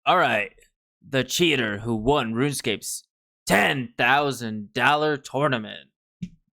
All right, the cheater who won RuneScape's $10,000 tournament.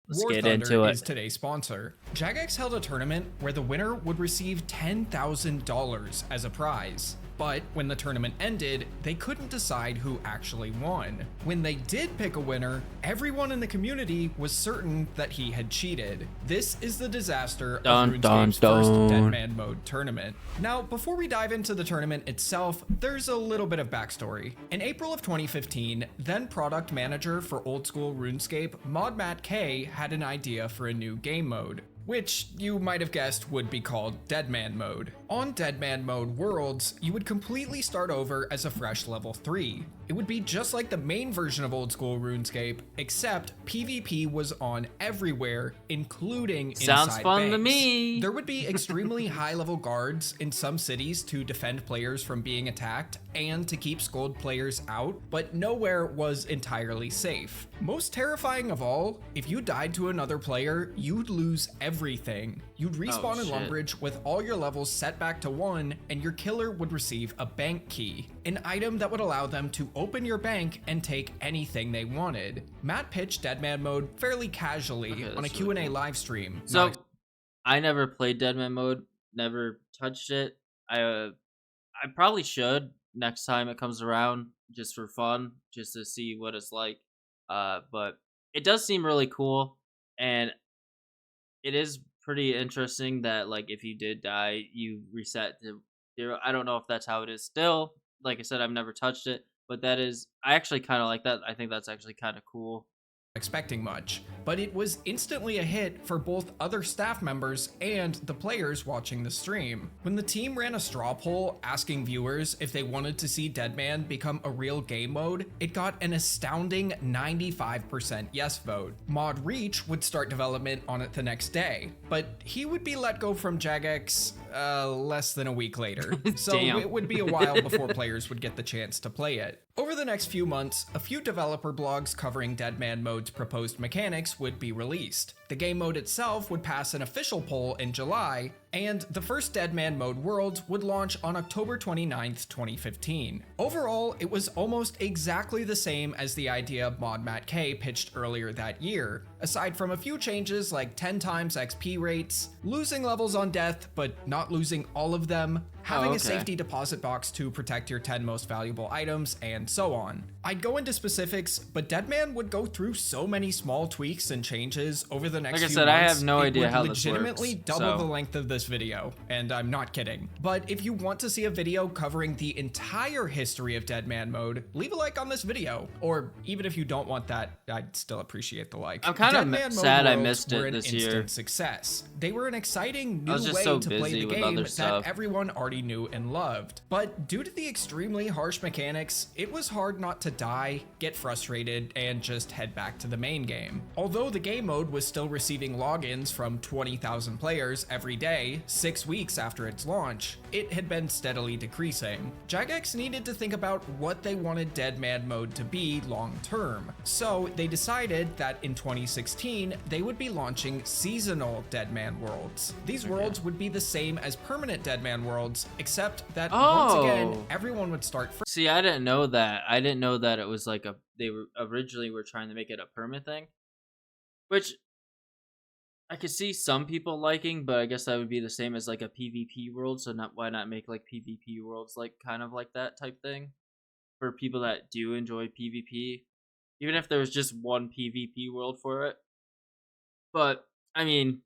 Let's War get Thunder into it. is today's sponsor. Jagex held a tournament where the winner would receive $10,000 as a prize. But when the tournament ended, they couldn't decide who actually won. When they did pick a winner, everyone in the community was certain that he had cheated. This is the disaster of RuneScape's first Deadman mode tournament. Now, before we dive into the tournament itself, there's a little bit of backstory. In April of 2015, then product manager for old school RuneScape, Matt K, had an idea for a new game mode, which you might have guessed would be called Deadman mode. On Deadman mode worlds, you would completely start over as a fresh level 3. It would be just like the main version of old school RuneScape, except PvP was on everywhere, including Sounds inside fun banks. to me. There would be extremely high level guards in some cities to defend players from being attacked and to keep scold players out, but nowhere was entirely safe. Most terrifying of all, if you died to another player, you'd lose everything. You'd respawn in Lumbridge with all your levels set back to 1, and your killer would receive a bank key, an item that would allow them to open your bank and take anything they wanted. Matt pitched Deadman mode fairly casually on a Q&A cool. live stream. So, I never played Deadman mode, never touched it. I probably should next time it comes around, just for fun, just to see what it's like. But it does seem really cool, and it is pretty interesting that, like, if you did die, you reset to 0. I don't know if that's how it is still. Like I said, I've never touched it, but that is, I actually kind of like that. I think that's actually kind of cool. Expecting much, but it was instantly a hit for both other staff members and the players watching the stream. When the team ran a straw poll asking viewers if they wanted to see Deadman become a real game mode, it got an astounding 95% yes vote. Mod Reach would start development on it the next day, but he would be let go from Jagex less than a week later, so it would be a while before players would get the chance to play it. Over the next few months, a few developer blogs covering Deadman mode's proposed mechanics would be released. The game mode itself would pass an official poll in July, and the first Deadman mode world would launch on October 29th, 2015. Overall, it was almost exactly the same as the idea Matt K pitched earlier that year, aside from a few changes like 10 times XP rates, losing levels on death but not losing all of them, having a safety deposit box to protect your 10 most valuable items, and so on. I'd go into specifics, but Deadman would go through so many small tweaks and changes over the next few months. Like I said, I have no idea how this works. Legitimately double the length of this video, and I'm not kidding. But if you want to see a video covering the entire history of Deadman mode, leave a like on this video. Or even if you don't want that, I'd still appreciate the like. I'm kind of sad I missed it this year. Success. They were an exciting new way so to play the game that stuff. everyone already knew and loved. But due to the extremely harsh mechanics, it was hard not to die, get frustrated, and just head back to the main game. Although the game mode was still receiving logins from 20,000 players every day, 6 weeks after its launch, it had been steadily decreasing. Jagex needed to think about what they wanted Deadman mode to be long term. So they decided that in 2016, they would be launching seasonal Deadman worlds. These worlds would be the same as permanent Deadman worlds, except that once again, everyone would start first. See, I didn't know that. I didn't know that it was like they were originally trying to make it a permanent thing, which I could see some people liking, but I guess that would be the same as like a PvP world. So why not make like PvP worlds like kind of like that type thing for people that do enjoy PvP, even if there was just one PvP world for it. But I mean,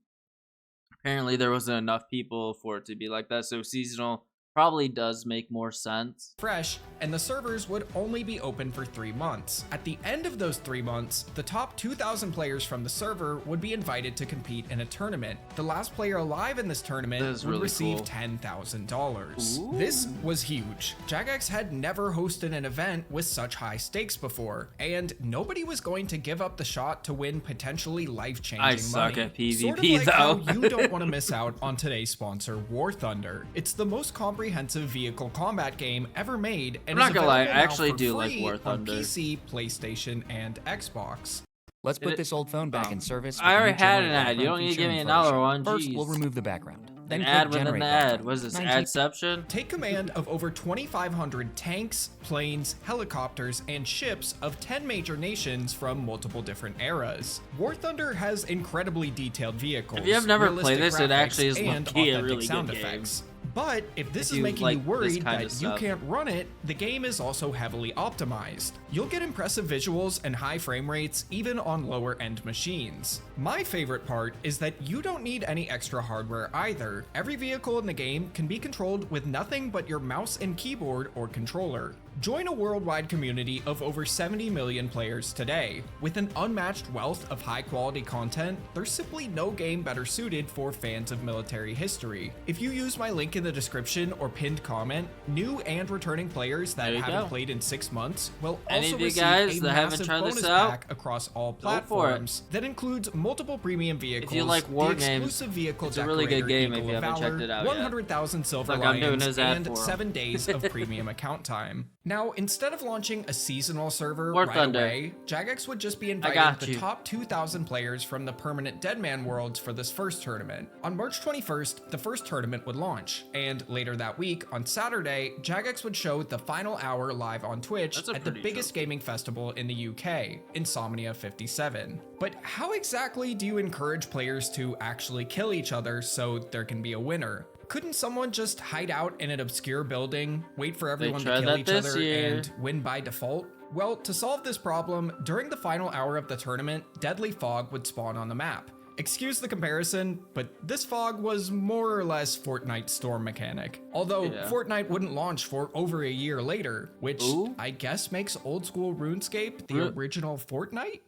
apparently there wasn't enough people for it to be like that, so seasonal probably does make more sense. Fresh, and the servers would only be open for 3 months. At the end of those 3 months, the top 2,000 players from the server would be invited to compete in a tournament. The last player alive in this tournament would receive $10,000. This was huge. Jagex had never hosted an event with such high stakes before, and nobody was going to give up the shot to win potentially life-changing money. I suck at PvP, sort of like though. how you don't want to miss out on today's sponsor, War Thunder. It's the most comprehensive vehicle combat game ever made, and I'm not gonna lie, I actually do like War Thunder on PC, PlayStation, and Xbox. Let's put this old phone back in service. I already had an ad. You don't need to give me another one. First, we'll remove the background. An then ad click within the generate ad. button. What is this? 19 Adception? Take command of over 2,500 tanks, planes, helicopters, and ships of 10 major nations from multiple different eras. War Thunder has incredibly detailed vehicles, If you have never played realistic this, it actually is graphics, and low-key a authentic really sound good game. effects. But if this If is you making like you this worried kind that of you stuff. can't run it, the game is also heavily optimized. You'll get impressive visuals and high frame rates even on lower end machines. My favorite part is that you don't need any extra hardware either. Every vehicle in the game can be controlled with nothing but your mouse and keyboard or controller. Join a worldwide community of over 70 million players today. With an unmatched wealth of high quality content, there's simply no game better suited for fans of military history. If you use my link in the description or pinned comment, new and returning players that There you haven't go. played in 6 months will Any also of you receive guys a that haven't massive tried this bonus out, pack across all for it. platforms that includes multiple premium vehicles, you like war the games, exclusive vehicle it's a really good decorator game if Eagle you of haven't Valor, checked it out yet. 100,000 silver Look, I'm doing lions, his ad and for 'em. 7 days of premium account time. Now, instead of launching a seasonal server War right Thunder. away, Jagex would just be got inviting the you. top 2,000 players from the permanent Deadman worlds for this first tournament. On March 21st, the first tournament would launch, and later that week, on Saturday, Jagex would show the final hour live on Twitch That's a at the pretty biggest show. gaming festival in the UK, Insomnia 57. But how exactly do you encourage players to actually kill each other so there can be a winner? Couldn't someone just hide out in an obscure building, wait for everyone to tried kill that each this other, year. and win by default? Well, to solve this problem, during the final hour of the tournament, deadly fog would spawn on the map. Excuse the comparison, but this fog was more or less Fortnite's storm mechanic. Although Yeah. Fortnite wouldn't launch for over a year later, which Ooh. I guess makes old school RuneScape the original Fortnite?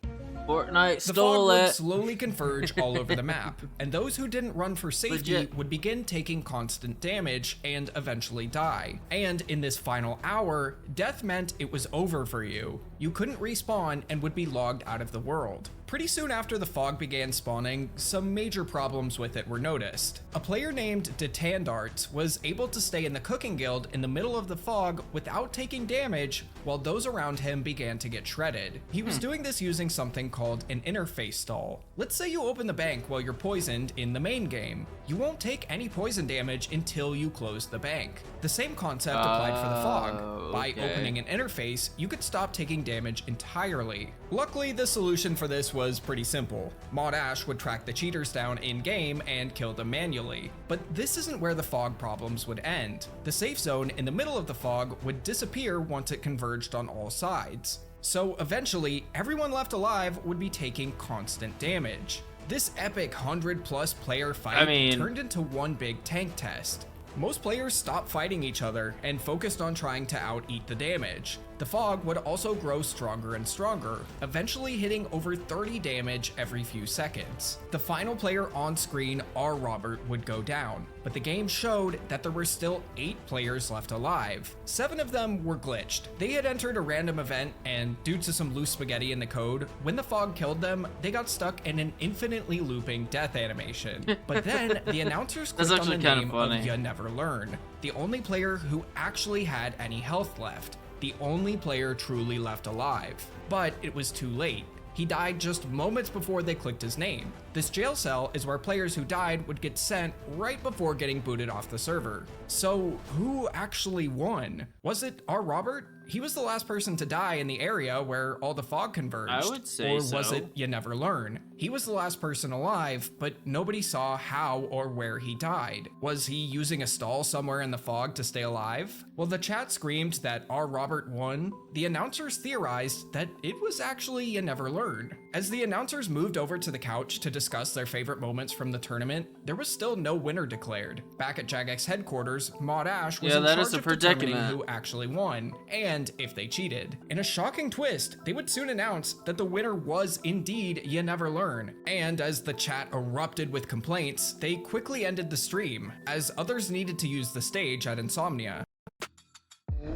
Fortnite The fog stole would it. slowly converge all over the map, and those who didn't run for safety Legit. would begin taking constant damage and eventually die. And in this final hour, death meant it was over for you. You couldn't respawn and would be logged out of the world. Pretty soon after the fog began spawning, some major problems with it were noticed. A player named Detandarts was able to stay in the cooking guild in the middle of the fog without taking damage, while those around him began to get shredded. He was doing this using something called an interface stall. Let's say you open the bank while you're poisoned in the main game. You won't take any poison damage until you close the bank. The same concept applied for the fog. By okay. opening an interface, you could stop taking damage entirely. Luckily, the solution for this was pretty simple. Mod Ash would track the cheaters down in-game and kill them manually. But this isn't where the fog problems would end. The safe zone in the middle of the fog would disappear once it converged on all sides. So eventually, everyone left alive would be taking constant damage. This epic 100+ player fight turned into one big tank test. Most players stopped fighting each other and focused on trying to out-eat the damage. The fog would also grow stronger and stronger, eventually hitting over 30 damage every few seconds. The final player on screen, R. Robert, would go down, but the game showed that there were still 8 players left alive. 7 of them were glitched. They had entered a random event, and due to some loose spaghetti in the code, when the fog killed them, they got stuck in an infinitely looping death animation. But then, the announcers clicked on the name of YaNeverLearn, the only player who actually had any health left. The only player truly left alive. But it was too late. He died just moments before they clicked his name. This jail cell is where players who died would get sent right before getting booted off the server. So who actually won? Was it R. Robert? He was the last person to die in the area where all the fog converged. I would say Or was so. it YaNeverLearn? He was the last person alive, but nobody saw how or where he died. Was he using a stall somewhere in the fog to stay alive? Well, the chat screamed that R. Robert won. The announcers theorized that it was actually YaNeverLearn. As the announcers moved over to the couch to discuss their favorite moments from the tournament, there was still no winner declared. Back at Jagex headquarters, Mod Ash was in that charge is a of determining predicament. who actually won, and if they cheated. In a shocking twist, they would soon announce that the winner was indeed YaNeverLearn, and as the chat erupted with complaints, they quickly ended the stream, as others needed to use the stage at Insomnia.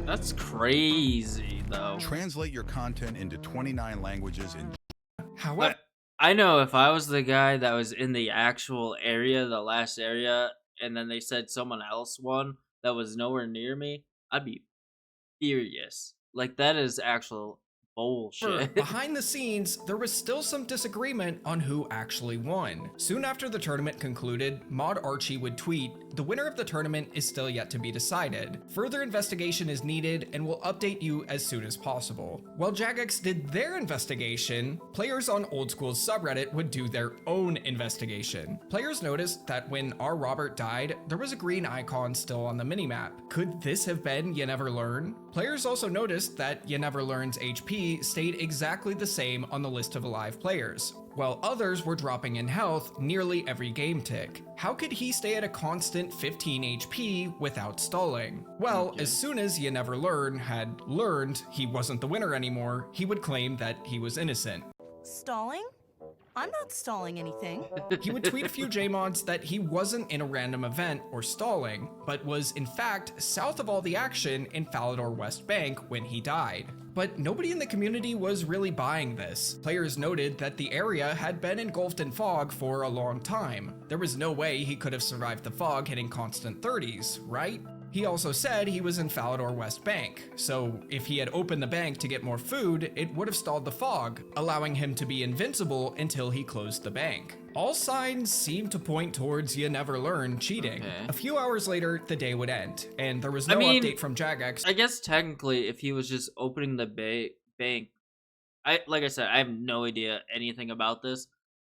That's crazy, though. Translate your content into 29 languages in However, But I know if I was the guy that was in the actual area, the last area, and then they said someone else won that was nowhere near me, I'd be furious. Like, that is actual bullshit. Behind the scenes, there was still some disagreement on who actually won. Soon after the tournament concluded, Mod Archie would tweet, "The winner of the tournament is still yet to be decided. Further investigation is needed and we'll update you as soon as possible." While Jagex did their investigation, players on Old School's subreddit would do their own investigation. Players noticed that when R. Robert died, there was a green icon still on the minimap. Could this have been YaNeverLearn? Players also noticed that YaNeverLearn's HP stayed exactly the same on the list of alive players, while others were dropping in health nearly every game tick. How could he stay at a constant 15 HP without stalling? Well, as soon as YaNeverLearn had learned he wasn't the winner anymore, he would claim that he was innocent. Stalling? I'm not stalling anything. He would tweet a few JMods that he wasn't in a random event or stalling, but was in fact south of all the action in Falador West Bank when he died. But nobody in the community was really buying this. Players noted that the area had been engulfed in fog for a long time. There was no way he could have survived the fog hitting constant 30s, right? He also said he was in Falador West Bank, so if he had opened the bank to get more food, it would have stalled the fog, allowing him to be invincible until he closed the bank. All signs seem to point towards YaNeverLearn cheating. Okay. A few hours later, the day would end, and there was no update from Jagex. I guess technically, if he was just opening the bank, like I said, I have no idea anything about this,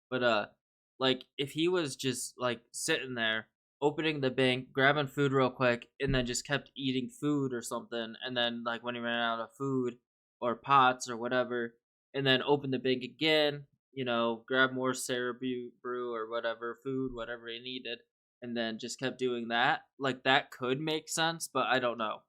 but like if he was just like sitting there, opening the bank, grabbing food real quick, and then just kept eating food or something, and then like when he ran out of food or pots or whatever, and then opened the bank again, you know, grab more Sarah brew or whatever food, whatever he needed, and then just kept doing that. Like that could make sense, but I don't know.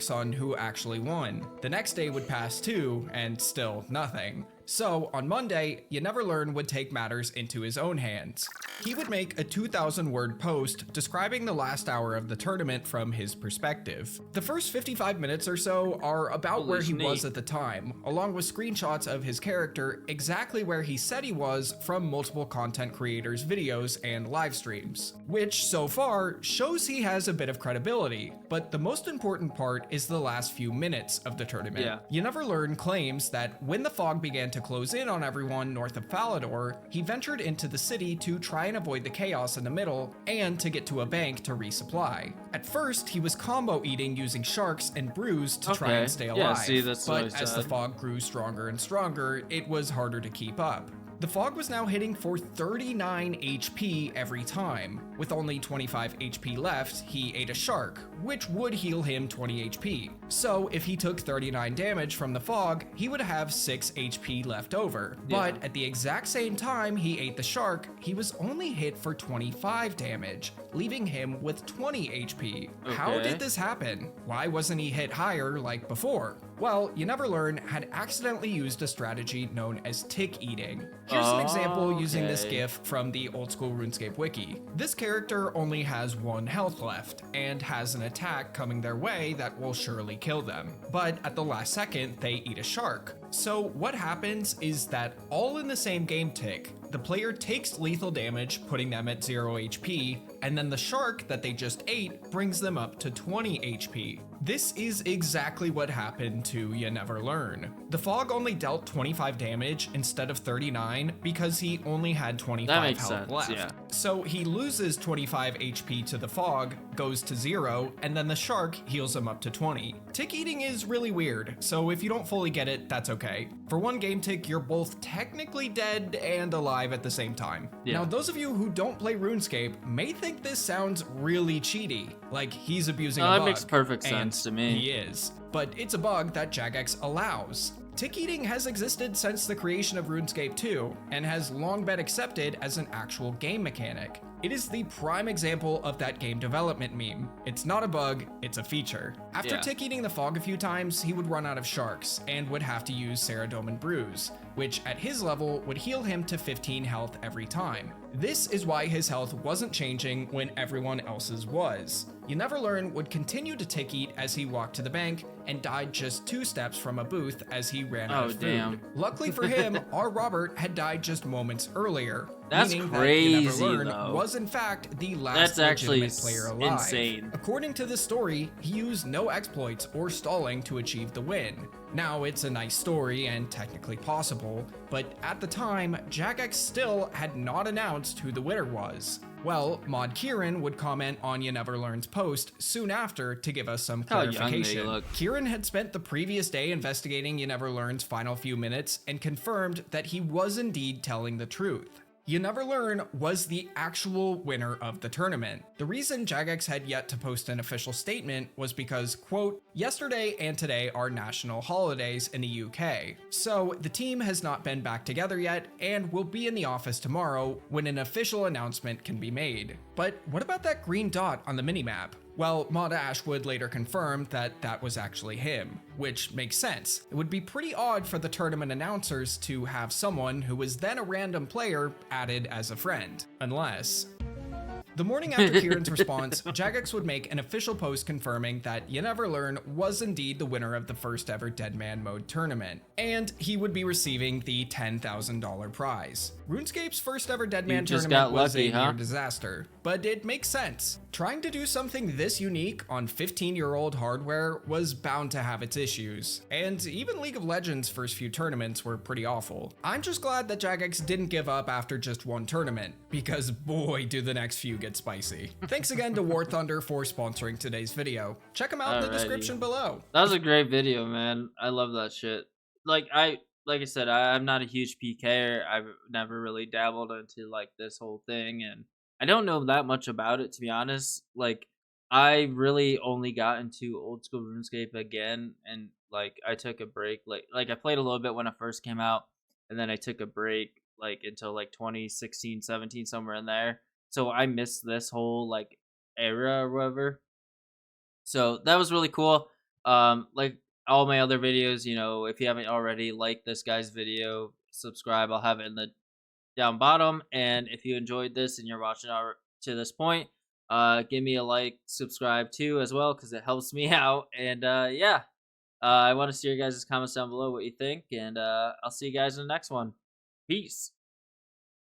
On who actually won. The next day would pass too, and still nothing. So, on Monday, YaNeverLearn would take matters into his own hands. He would make a 2,000-word post describing the last hour of the tournament from his perspective. The first 55 minutes or so are about where he was at the time, along with screenshots of his character exactly where he said he was from multiple content creators' videos and live streams, which so far shows he has a bit of credibility. But the most important part is the last few minutes of the tournament. YaNeverLearn claims that when the fog began to close in on everyone north of Falador, he ventured into the city to try and avoid the chaos in the middle and to get to a bank to resupply. At first, he was combo eating using sharks and brews to try and stay alive, but as the fog grew stronger and stronger, it was harder to keep up. The fog was now hitting for 39 HP every time. With only 25 HP left, he ate a shark, which would heal him 20 HP. So if he took 39 damage from the fog, he would have 6 HP left over. But at the exact same time he ate the shark, he was only hit for 25 damage, leaving him with 20 HP. How did this happen? Why wasn't he hit higher like before? Well, YaNeverLearn had accidentally used a strategy known as tick eating. Here's an example using this GIF from the Old School Runescape wiki. This character only has 1 health left, and has an attack coming their way that will surely kill them. But at the last second, they eat a shark. So what happens is that all in the same game tick, the player takes lethal damage, putting them at 0 HP, and then the shark that they just ate brings them up to 20 HP. This is exactly what happened to YaNeverLearn. The fog only dealt 25 damage instead of 39 because he only had 25 health left. So he loses 25 HP to the fog, goes to 0, and then the shark heals him up to 20. Tick eating is really weird, so if you don't fully get it, that's okay. For one game tick, you're both technically dead and alive at the same time. Now, those of you who don't play RuneScape may think this sounds really cheaty, like he's abusing a bug. That makes perfect sense to me. He is, but it's a bug that Jagex allows. Tick eating has existed since the creation of RuneScape 2 and has long been accepted as an actual game mechanic. It is the prime example of that game development meme. It's not a bug, it's a feature. After tick eating the fog a few times, he would run out of sharks and would have to use Saradomin brews, which at his level would heal him to 15 health every time. This is why his health wasn't changing when everyone else's was. YaNeverLearn would continue to tick eat as he walked to the bank and died just 2 steps from a booth as he ran out of food. Luckily for him, R. Robert had died just moments earlier. That's meaning crazy, that YaNeverLearn though. was in fact the last legitimate player alive. Insane. According to this story, he used no exploits or stalling to achieve the win. Now, it's a nice story and technically possible, but at the time, Jagex still had not announced who the winner was. Well, Mod Kieran would comment on YaNeverLearn's post soon after to give us some Look how young they clarification. look. Kieran had spent the previous day investigating YaNeverLearn's final few minutes and confirmed that he was indeed telling the truth. YaNeverLearn was the actual winner of the tournament. The reason Jagex had yet to post an official statement was because, quote, yesterday and today are national holidays in the UK, so the team has not been back together yet and will be in the office tomorrow when an official announcement can be made. But what about that green dot on the minimap? Well, Mod Ash would later confirm that that was actually him, which makes sense. It would be pretty odd for the tournament announcers to have someone who was then a random player added as a friend, unless... The morning after Kieran's response, Jagex would make an official post confirming that YaNeverLearn was indeed the winner of the first ever Deadman mode tournament, and he would be receiving the $10,000 prize. RuneScape's first ever Deadman tournament was a near disaster, but it makes sense. Trying to do something this unique on 15-year-old hardware was bound to have its issues, and even League of Legends' first few tournaments were pretty awful. I'm just glad that Jagex didn't give up after just one tournament, because boy do the next few get spicy. Thanks again to War Thunder for sponsoring today's video. Check them out in the description below. That was a great video, man. I love that shit. Like I said, I'm not a huge PKer. I've never really dabbled into like this whole thing, and I don't know that much about it, to be honest. Like, I really only got into old school RuneScape again, and like I took a break. Like I played a little bit when it first came out, and then I took a break like until like 2016, 17, somewhere in there. So I missed this whole like era or whatever. So that was really cool. Like all my other videos, you know, if you haven't already, like this guy's video, subscribe. I'll have it in the down bottom. And if you enjoyed this and you're watching to this point, give me a like, subscribe too as well, because it helps me out. And yeah, I want to see your guys' comments down below what you think, and I'll see you guys in the next one. Peace.